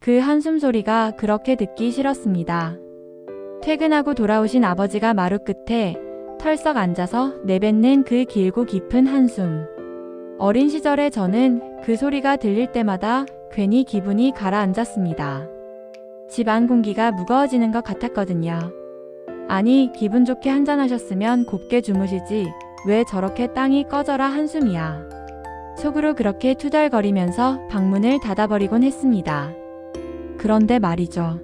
그 한숨 소리가 그렇게 듣기 싫었습니다. 퇴근하고 돌아오신 아버지가 마루 끝에 털썩 앉아서 내뱉는 그 길고 깊은 한숨. 어린 시절에 저는 그 소리가 들릴 때마다 괜히 기분이 가라앉았습니다. 집 안 공기가 무거워지는 것 같았거든요. 아니, 기분 좋게 한잔하셨으면 곱게 주무시지 왜 저렇게 땅이 꺼져라 한숨이야. 속으로 그렇게 투덜거리면서 방문을 닫아버리곤 했습니다. 그런데 말이죠.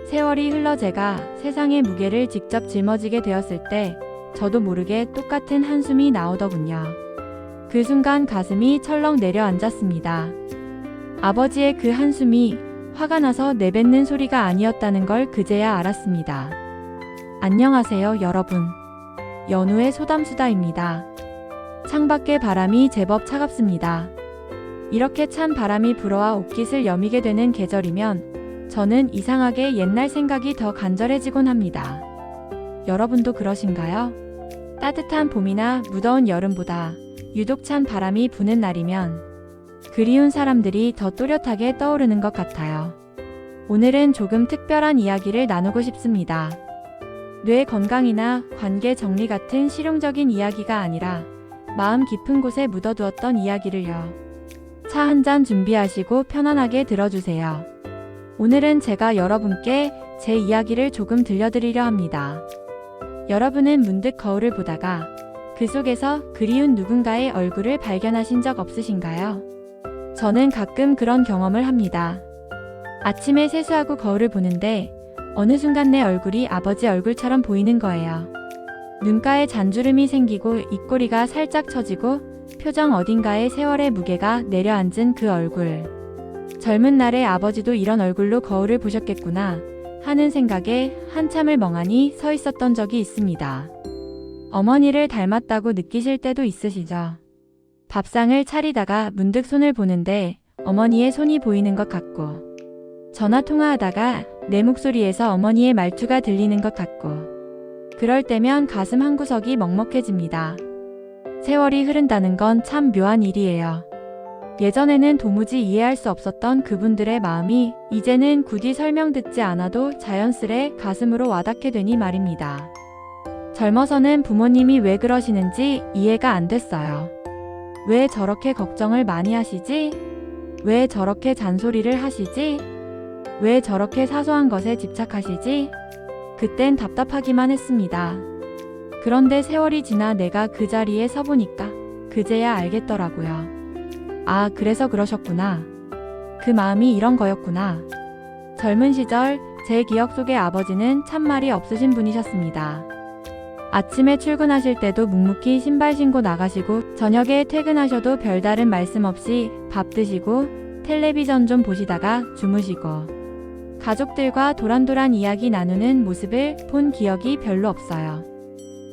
세월이 흘러 제가 세상의 무게를 직접 짊어지게 되었을 때 저도 모르게 똑같은 한숨이 나오더군요. 그 순간 가슴이 철렁 내려앉았습니다. 아버지의 그 한숨이 화가 나서 내뱉는 소리가 아니었다는 걸 그제야 알았습니다. 안녕하세요, 여러분. 연우의 소담수다입니다. 창밖의 바람이 제법 차갑습니다. 이렇게 찬 바람이 불어와 옷깃을 여미게 되는 계절이면 저는 이상하게 옛날 생각이 더 간절해지곤 합니다. 여러분도 그러신가요? 따뜻한 봄이나 무더운 여름보다 유독 찬 바람이 부는 날이면 그리운 사람들이 더 또렷하게 떠오르는 것 같아요. 오늘은 조금 특별한 이야기를 나누고 싶습니다. 뇌 건강이나 관계 정리 같은 실용적인 이야기가 아니라 마음 깊은 곳에 묻어두었던 이야기를요. 차 한 잔 준비하시고 편안하게 들어주세요. 오늘은 제가 여러분께 제 이야기를 조금 들려드리려 합니다. 여러분은 문득 거울을 보다가 그 속에서 그리운 누군가의 얼굴을 발견하신 적 없으신가요? 저는 가끔 그런 경험을 합니다. 아침에 세수하고 거울을 보는데 어느 순간 내 얼굴이 아버지 얼굴처럼 보이는 거예요. 눈가에 잔주름이 생기고 입꼬리가 살짝 처지고 표정 어딘가에 세월의 무게가 내려앉은 그 얼굴. 젊은 날의 아버지도 이런 얼굴로 거울을 보셨겠구나 하는 생각에 한참을 멍하니 서 있었던 적이 있습니다. 어머니를 닮았다고 느끼실 때도 있으시죠? 밥상을 차리다가 문득 손을 보는데 어머니의 손이 보이는 것 같고, 전화 통화하다가 내 목소리에서 어머니의 말투가 들리는 것 같고, 그럴 때면 가슴 한구석이 먹먹해집니다. 세월이 흐른다는 건 참 묘한 일이에요. 예전에는 도무지 이해할 수 없었던 그분들의 마음이 이제는 굳이 설명 듣지 않아도 자연스레 가슴으로 와닿게 되니 말입니다. 젊어서는 부모님이 왜 그러시는지 이해가 안 됐어요. 왜 저렇게 걱정을 많이 하시지? 왜 저렇게 잔소리를 하시지? 왜 저렇게 사소한 것에 집착하시지? 그땐 답답하기만 했습니다. 그런데 세월이 지나 내가 그 자리에 서보니까 그제야 알겠더라고요. 아, 그래서 그러셨구나. 그 마음이 이런 거였구나. 젊은 시절 제 기억 속의 아버지는 참말이 없으신 분이셨습니다. 아침에 출근하실 때도 묵묵히 신발 신고 나가시고 저녁에 퇴근하셔도 별다른 말씀 없이 밥 드시고 텔레비전 좀 보시다가 주무시고 가족들과 도란도란 이야기 나누는 모습을 본 기억이 별로 없어요.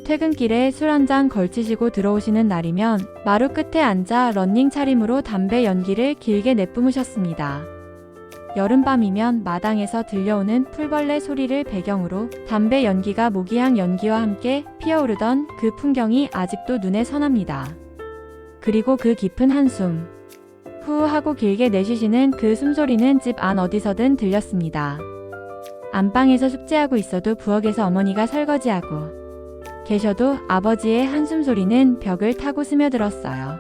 퇴근길에 술 한 잔 걸치시고 들어오시는 날이면 마루 끝에 앉아 러닝 차림으로 담배 연기를 길게 내뿜으셨습니다. 여름밤이면 마당에서 들려오는 풀벌레 소리를 배경으로 담배 연기가 모기향 연기와 함께 피어오르던 그 풍경이 아직도 눈에 선합니다. 그리고 그 깊은 한숨. 후 하고 길게 내쉬시는 그 숨소리는 집 안 어디서든 들렸습니다. 안방에서 숙제하고 있어도 부엌에서 어머니가 설거지하고 계셔도 아버지의 한숨 소리는 벽을 타고 스며들었어요.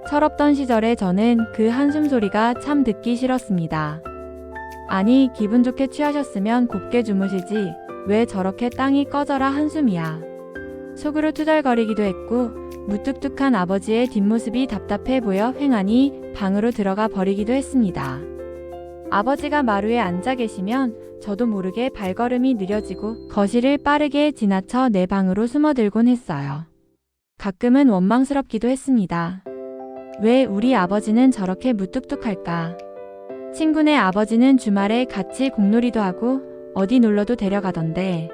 철없던 시절에 저는 그 한숨 소리가 참 듣기 싫었습니다. 아니, 기분 좋게 취하셨으면 곱게 주무시지 왜 저렇게 땅이 꺼져라 한숨이야. 속으로 투덜거리기도 했고 무뚝뚝한 아버지의 뒷모습이 답답해 보여 횡하니 방으로 들어가 버리기도 했습니다. 아버지가 마루에 앉아 계시면 저도 모르게 발걸음이 느려지고 거실을 빠르게 지나쳐 내 방으로 숨어들곤 했어요. 가끔은 원망스럽기도 했습니다. 왜 우리 아버지는 저렇게 무뚝뚝할까? 친구네 아버지는 주말에 같이 공놀이도 하고 어디 놀러도 데려가던데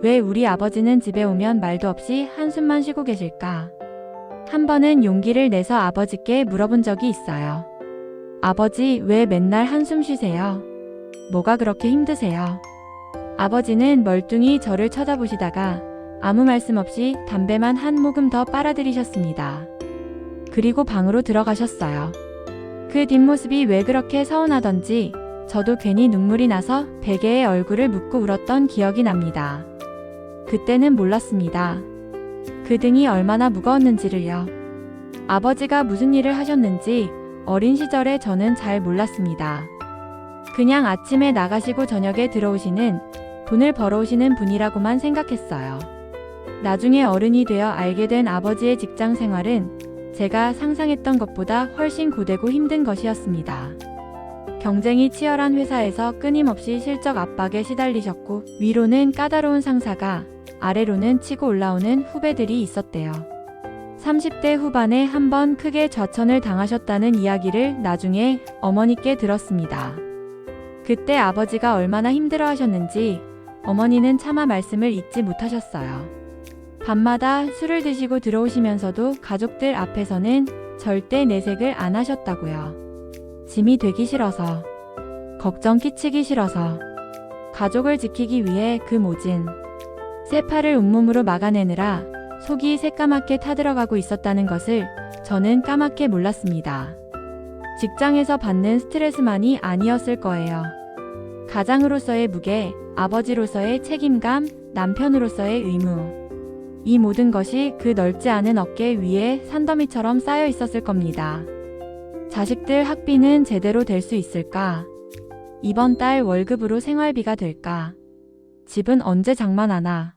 왜 우리 아버지는 집에 오면 말도 없이 한숨만 쉬고 계실까? 한 번은 용기를 내서 아버지께 물어본 적이 있어요. 아버지, 왜 맨날 한숨 쉬세요? 뭐가 그렇게 힘드세요? 아버지는 멀뚱히 저를 쳐다보시다가 아무 말씀 없이 담배만 한 모금 더 빨아들이셨습니다. 그리고 방으로 들어가셨어요. 그 뒷모습이 왜 그렇게 서운하던지 저도 괜히 눈물이 나서 베개에 얼굴을 묻고 울었던 기억이 납니다. 그때는 몰랐습니다. 그 등이 얼마나 무거웠는지를요. 아버지가 무슨 일을 하셨는지 어린 시절에 저는 잘 몰랐습니다. 그냥 아침에 나가시고 저녁에 들어오시는 돈을 벌어오시는 분이라고만 생각했어요. 나중에 어른이 되어 알게 된 아버지의 직장 생활은 제가 상상했던 것보다 훨씬 고되고 힘든 것이었습니다. 경쟁이 치열한 회사에서 끊임없이 실적 압박에 시달리셨고 위로는 까다로운 상사가 아래로는 치고 올라오는 후배들이 있었대요. 30대 후반에 한번 크게 좌천을 당하셨다는 이야기를 나중에 어머니께 들었습니다. 그때 아버지가 얼마나 힘들어 하셨는지 어머니는 차마 말씀을 잊지 못하셨어요. 밤마다 술을 드시고 들어오시면서도 가족들 앞에서는 절대 내색을 안 하셨다고요. 짐이 되기 싫어서, 걱정 끼치기 싫어서, 가족을 지키기 위해 그 모진 쇠파를 온몸으로 막아내느라 속이 새까맣게 타들어가고 있었다는 것을 저는 까맣게 몰랐습니다. 직장에서 받는 스트레스만이 아니었을 거예요. 가장으로서의 무게, 아버지로서의 책임감, 남편으로서의 의무. 이 모든 것이 그 넓지 않은 어깨 위에 산더미처럼 쌓여 있었을 겁니다. 자식들 학비는 제대로 될 수 있을까? 이번 달 월급으로 생활비가 될까? 집은 언제 장만하나?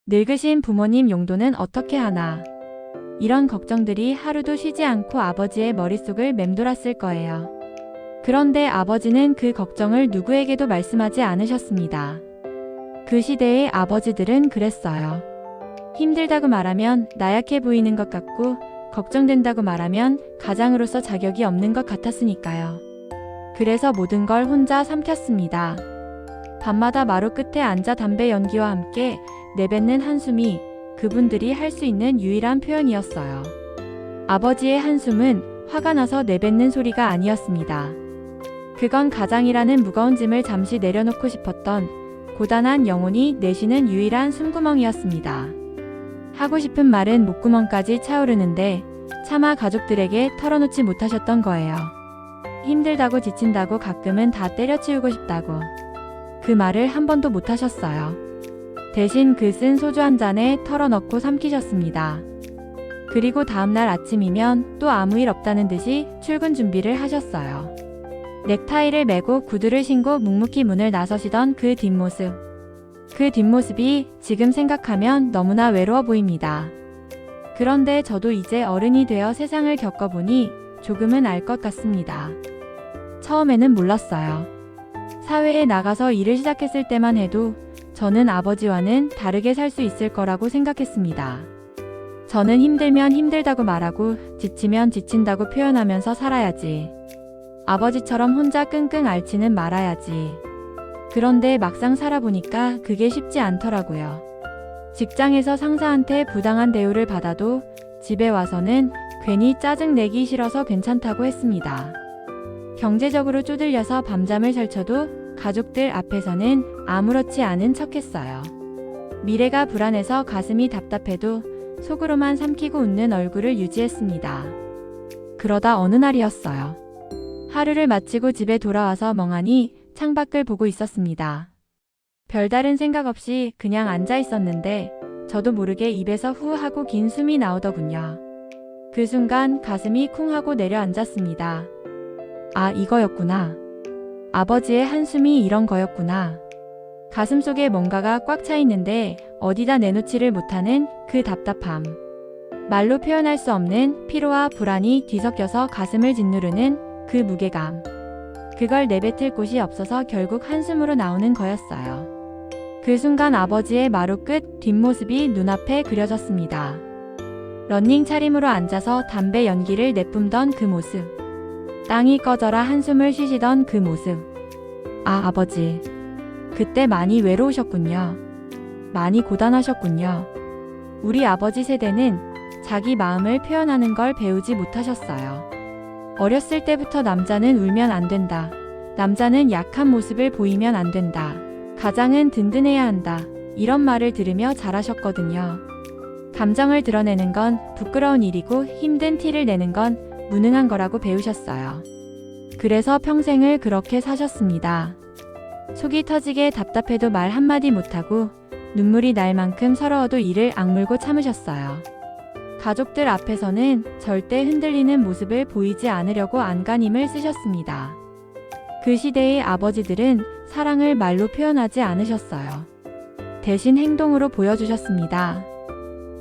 늙으신 부모님 용돈은 어떻게 하나? 이런 걱정들이 하루도 쉬지 않고 아버지의 머릿속을 맴돌았을 거예요. 그런데 아버지는 그 걱정을 누구에게도 말씀하지 않으셨습니다. 그 시대의 아버지들은 그랬어요. 힘들다고 말하면 나약해 보이는 것 같고 걱정된다고 말하면 가장으로서 자격이 없는 것 같았으니까요. 그래서 모든 걸 혼자 삼켰습니다. 밤마다 마루 끝에 앉아 담배 연기와 함께 내뱉는 한숨이 그분들이 할 수 있는 유일한 표현이었어요. 아버지의 한숨은 화가 나서 내뱉는 소리가 아니었습니다. 그건 가장이라는 무거운 짐을 잠시 내려놓고 싶었던 고단한 영혼이 내쉬는 유일한 숨구멍이었습니다. 하고 싶은 말은 목구멍까지 차오르는데 차마 가족들에게 털어놓지 못하셨던 거예요. 힘들다고 지친다고 가끔은 다 때려치우고 싶다고. 그 말을 한 번도 못하셨어요. 대신 그 쓴 소주 한 잔에 털어넣고 삼키셨습니다. 그리고 다음날 아침이면 또 아무 일 없다는 듯이 출근 준비를 하셨어요. 넥타이를 매고 구두를 신고 묵묵히 문을 나서시던 그 뒷모습. 그 뒷모습이 지금 생각하면 너무나 외로워 보입니다. 그런데 저도 이제 어른이 되어 세상을 겪어보니 조금은 알 것 같습니다. 처음에는 몰랐어요. 사회에 나가서 일을 시작했을 때만 해도 저는 아버지와는 다르게 살 수 있을 거라고 생각했습니다. 저는 힘들면 힘들다고 말하고 지치면 지친다고 표현하면서 살아야지. 아버지처럼 혼자 끙끙 앓지는 말아야지. 그런데 막상 살아보니까 그게 쉽지 않더라고요. 직장에서 상사한테 부당한 대우를 받아도 집에 와서는 괜히 짜증 내기 싫어서 괜찮다고 했습니다. 경제적으로 쪼들려서 밤잠을 설쳐도 가족들 앞에서는 아무렇지 않은 척했어요. 미래가 불안해서 가슴이 답답해도 속으로만 삼키고 웃는 얼굴을 유지했습니다. 그러다 어느 날이었어요. 하루를 마치고 집에 돌아와서 멍하니 창밖을 보고 있었습니다. 별다른 생각 없이 그냥 앉아 있었는데 저도 모르게 입에서 후 하고 긴 숨이 나오더군요. 그 순간 가슴이 쿵 하고 내려앉았습니다. 아, 이거였구나. 아버지의 한숨이 이런 거였구나. 가슴속에 뭔가가 꽉 차 있는데 어디다 내놓지를 못하는 그 답답함. 말로 표현할 수 없는 피로와 불안이 뒤섞여서 가슴을 짓누르는 그 무게감. 그걸 내뱉을 곳이 없어서 결국 한숨으로 나오는 거였어요. 그 순간 아버지의 마루 끝 뒷모습이 눈앞에 그려졌습니다. 러닝 차림으로 앉아서 담배 연기를 내뿜던 그 모습. 땅이 꺼져라 한숨을 쉬시던 그 모습. 아, 아버지. 그때 많이 외로우셨군요. 많이 고단하셨군요. 우리 아버지 세대는 자기 마음을 표현하는 걸 배우지 못하셨어요. 어렸을 때부터 남자는 울면 안 된다. 남자는 약한 모습을 보이면 안 된다. 가장은 든든해야 한다. 이런 말을 들으며 자라셨거든요. 감정을 드러내는 건 부끄러운 일이고 힘든 티를 내는 건 무능한 거라고 배우셨어요. 그래서 평생을 그렇게 사셨습니다. 속이 터지게 답답해도 말 한마디 못하고 눈물이 날 만큼 서러워도 이를 악물고 참으셨어요. 가족들 앞에서는 절대 흔들리는 모습을 보이지 않으려고 안간힘을 쓰셨습니다. 그 시대의 아버지들은 사랑을 말로 표현하지 않으셨어요. 대신 행동으로 보여주셨습니다.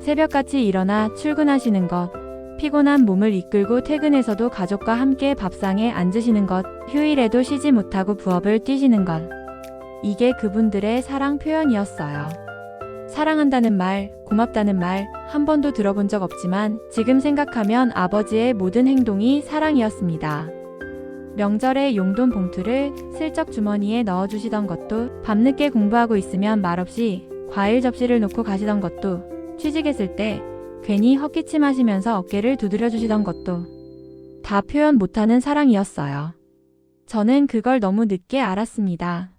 새벽같이 일어나 출근하시는 것, 피곤한 몸을 이끌고 퇴근해서도 가족과 함께 밥상에 앉으시는 것, 휴일에도 쉬지 못하고 부업을 뛰시는 것. 이게 그분들의 사랑 표현이었어요. 사랑한다는 말, 고맙다는 말 한 번도 들어본 적 없지만 지금 생각하면 아버지의 모든 행동이 사랑이었습니다. 명절에 용돈 봉투를 슬쩍 주머니에 넣어주시던 것도, 밤늦게 공부하고 있으면 말없이 과일 접시를 놓고 가시던 것도, 취직했을 때 괜히 헛기침 하시면서 어깨를 두드려 주시던 것도 다 표현 못하는 사랑이었어요. 저는 그걸 너무 늦게 알았습니다.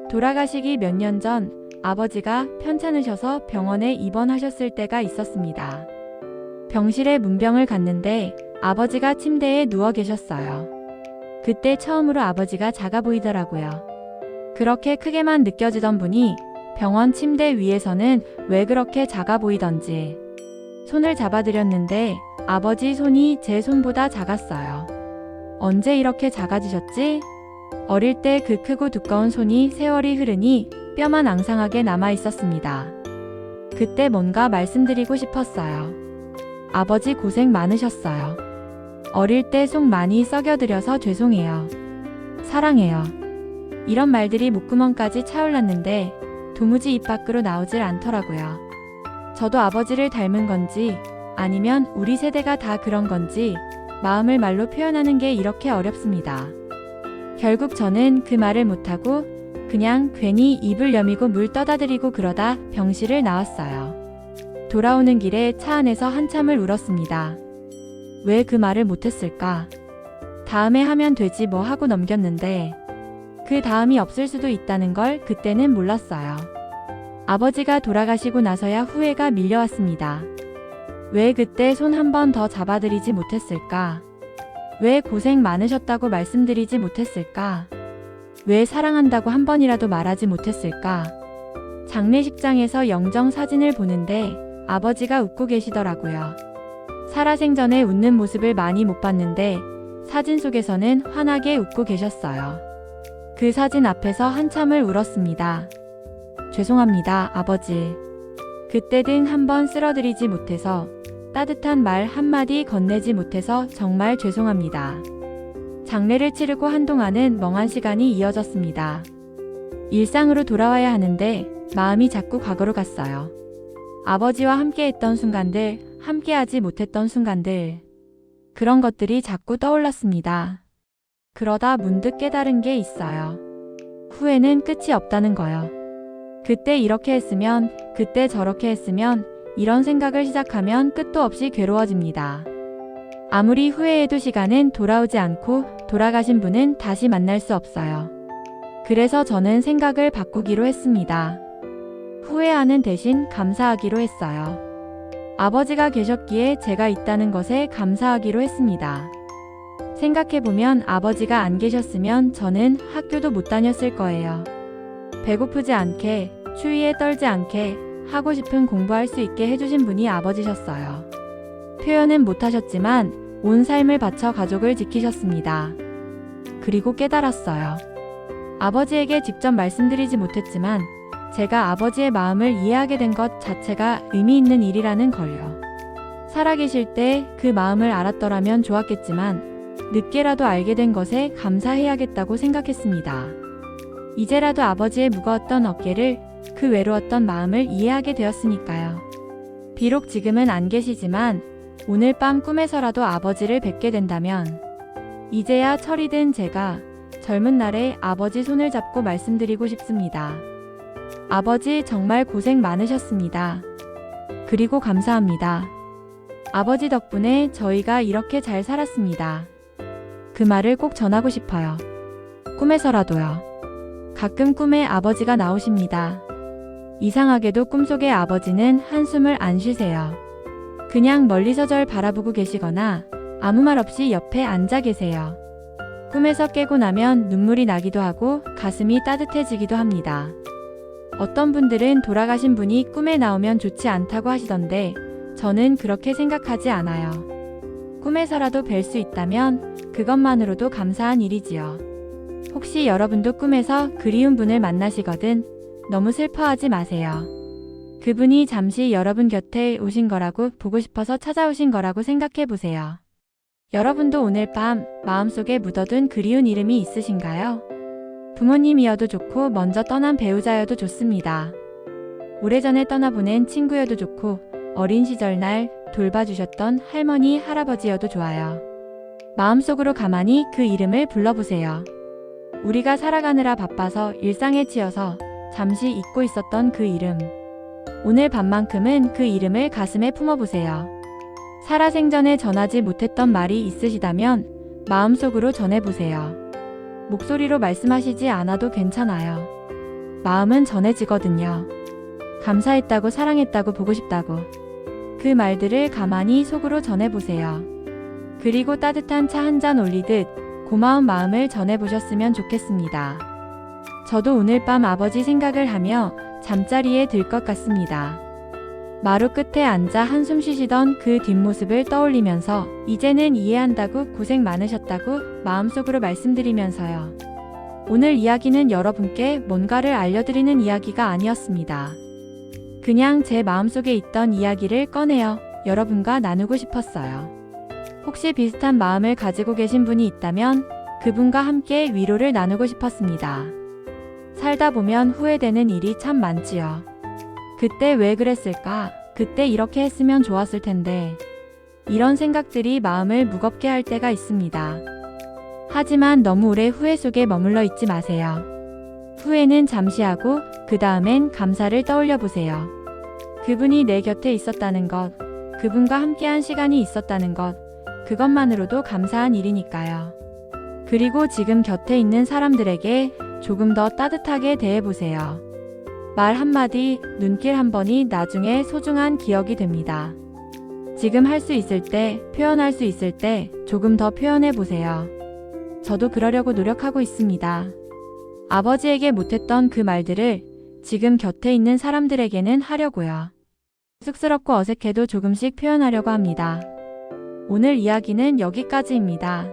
돌아가시기 몇 년 전 아버지가 편찮으셔서 병원에 입원하셨을 때가 있었습니다. 병실에 문병을 갔는데 아버지가 침대에 누워 계셨어요. 그때 처음으로 아버지가 작아 보이더라고요. 그렇게 크게만 느껴지던 분이 병원 침대 위에서는 왜 그렇게 작아 보이던지 손을 잡아드렸는데 아버지 손이 제 손보다 작았어요. 언제 이렇게 작아지셨지? 어릴 때 그 크고 두꺼운 손이 세월이 흐르니 뼈만 앙상하게 남아 있었습니다. 그때 뭔가 말씀드리고 싶었어요. 아버지 고생 많으셨어요. 어릴 때 속 많이 썩여드려서 죄송해요. 사랑해요. 이런 말들이 목구멍까지 차올랐는데 도무지 입 밖으로 나오질 않더라고요. 저도 아버지를 닮은 건지 아니면 우리 세대가 다 그런 건지 마음을 말로 표현하는 게 이렇게 어렵습니다. 결국 저는 그 말을 못하고 그냥 괜히 입을 여미고 물 떠다드리고 그러다 병실을 나왔어요. 돌아오는 길에 차 안에서 한참을 울었습니다. 왜 그 말을 못했을까? 다음에 하면 되지 뭐 하고 넘겼는데 그 다음이 없을 수도 있다는 걸 그때는 몰랐어요. 아버지가 돌아가시고 나서야 후회가 밀려왔습니다. 왜 그때 손 한 번 더 잡아드리지 못했을까? 왜 고생 많으셨다고 말씀드리지 못했을까? 왜 사랑한다고 한 번이라도 말하지 못했을까? 장례식장에서 영정 사진을 보는데 아버지가 웃고 계시더라고요. 살아생전에 웃는 모습을 많이 못 봤는데 사진 속에서는 환하게 웃고 계셨어요. 그 사진 앞에서 한참을 울었습니다. 죄송합니다, 아버지. 그때 등 한 번 쓸어드리지 못해서 따뜻한 말 한마디 건네지 못해서 정말 죄송합니다. 장례를 치르고 한동안은 멍한 시간이 이어졌습니다. 일상으로 돌아와야 하는데 마음이 자꾸 과거로 갔어요. 아버지와 함께했던 순간들, 함께하지 못했던 순간들, 그런 것들이 자꾸 떠올랐습니다. 그러다 문득 깨달은 게 있어요. 후회는 끝이 없다는 거요. 그때 이렇게 했으면, 그때 저렇게 했으면, 이런 생각을 시작하면 끝도 없이 괴로워집니다. 아무리 후회해도 시간은 돌아오지 않고 돌아가신 분은 다시 만날 수 없어요. 그래서 저는 생각을 바꾸기로 했습니다. 후회하는 대신 감사하기로 했어요. 아버지가 계셨기에 제가 있다는 것에 감사하기로 했습니다. 생각해보면 아버지가 안 계셨으면 저는 학교도 못 다녔을 거예요. 배고프지 않게, 추위에 떨지 않게 하고 싶은 공부할 수 있게 해주신 분이 아버지셨어요. 표현은 못하셨지만 온 삶을 바쳐 가족을 지키셨습니다. 그리고 깨달았어요. 아버지에게 직접 말씀드리지 못했지만 제가 아버지의 마음을 이해하게 된 것 자체가 의미 있는 일이라는 걸요. 살아계실 때 그 마음을 알았더라면 좋았겠지만 늦게라도 알게 된 것에 감사해야겠다고 생각했습니다. 이제라도 아버지의 무거웠던 어깨를, 그 외로웠던 마음을 이해하게 되었으니까요. 비록 지금은 안 계시지만 오늘 밤 꿈에서라도 아버지를 뵙게 된다면 이제야 철이 든 제가 젊은 날에 아버지 손을 잡고 말씀드리고 싶습니다. 아버지 정말 고생 많으셨습니다. 그리고 감사합니다. 아버지 덕분에 저희가 이렇게 잘 살았습니다. 그 말을 꼭 전하고 싶어요. 꿈에서라도요. 가끔 꿈에 아버지가 나오십니다. 이상하게도 꿈속의 아버지는 한숨을 안 쉬세요. 그냥 멀리서 절 바라보고 계시거나 아무 말 없이 옆에 앉아 계세요. 꿈에서 깨고 나면 눈물이 나기도 하고 가슴이 따뜻해지기도 합니다. 어떤 분들은 돌아가신 분이 꿈에 나오면 좋지 않다고 하시던데 저는 그렇게 생각하지 않아요. 꿈에서라도 뵐 수 있다면 그것만으로도 감사한 일이지요. 혹시 여러분도 꿈에서 그리운 분을 만나시거든 너무 슬퍼하지 마세요. 그분이 잠시 여러분 곁에 오신 거라고 보고 싶어서 찾아오신 거라고 생각해 보세요. 여러분도 오늘 밤 마음속에 묻어둔 그리운 이름이 있으신가요? 부모님이어도 좋고 먼저 떠난 배우자여도 좋습니다. 오래전에 떠나보낸 친구여도 좋고 어린 시절 날 돌봐주셨던 할머니, 할아버지여도 좋아요. 마음속으로 가만히 그 이름을 불러보세요. 우리가 살아가느라 바빠서 일상에 치여서 잠시 잊고 있었던 그 이름. 오늘 밤만큼은 그 이름을 가슴에 품어보세요. 살아생전에 전하지 못했던 말이 있으시다면 마음속으로 전해보세요. 목소리로 말씀하시지 않아도 괜찮아요. 마음은 전해지거든요. 감사했다고, 사랑했다고, 보고 싶다고. 그 말들을 가만히 속으로 전해보세요. 그리고 따뜻한 차 한 잔 올리듯 고마운 마음을 전해보셨으면 좋겠습니다. 저도 오늘 밤 아버지 생각을 하며 잠자리에 들 것 같습니다. 마루 끝에 앉아 한숨 쉬시던 그 뒷모습을 떠올리면서 이제는 이해한다고, 고생 많으셨다고 마음속으로 말씀드리면서요. 오늘 이야기는 여러분께 뭔가를 알려드리는 이야기가 아니었습니다. 그냥 제 마음속에 있던 이야기를 꺼내어 여러분과 나누고 싶었어요. 혹시 비슷한 마음을 가지고 계신 분이 있다면 그분과 함께 위로를 나누고 싶었습니다. 살다 보면 후회되는 일이 참 많지요. 그때 왜 그랬을까? 그때 이렇게 했으면 좋았을 텐데. 이런 생각들이 마음을 무겁게 할 때가 있습니다. 하지만 너무 오래 후회 속에 머물러 있지 마세요. 후회는 잠시 하고 그 다음엔 감사를 떠올려 보세요. 그분이 내 곁에 있었다는 것, 그분과 함께한 시간이 있었다는 것, 그것만으로도 감사한 일이니까요. 그리고 지금 곁에 있는 사람들에게 조금 더 따뜻하게 대해보세요. 말 한마디, 눈길 한 번이 나중에 소중한 기억이 됩니다. 지금 할 수 있을 때, 표현할 수 있을 때 조금 더 표현해보세요. 저도 그러려고 노력하고 있습니다. 아버지에게 못했던 그 말들을 지금 곁에 있는 사람들에게는 하려고요. 쑥스럽고 어색해도 조금씩 표현하려고 합니다. 오늘 이야기는 여기까지입니다.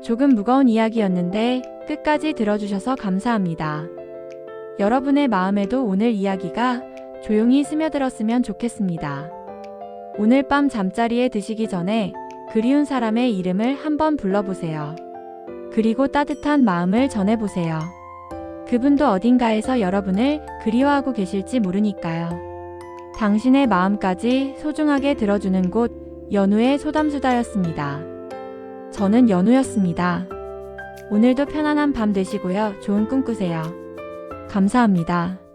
조금 무거운 이야기였는데 끝까지 들어주셔서 감사합니다. 여러분의 마음에도 오늘 이야기가 조용히 스며들었으면 좋겠습니다. 오늘 밤 잠자리에 드시기 전에 그리운 사람의 이름을 한번 불러보세요. 그리고 따뜻한 마음을 전해보세요. 그분도 어딘가에서 여러분을 그리워하고 계실지 모르니까요. 당신의 마음까지 소중하게 들어주는 곳 연우의 소담수다였습니다. 저는 연우였습니다. 오늘도 편안한 밤 되시고요. 좋은 꿈 꾸세요. 감사합니다.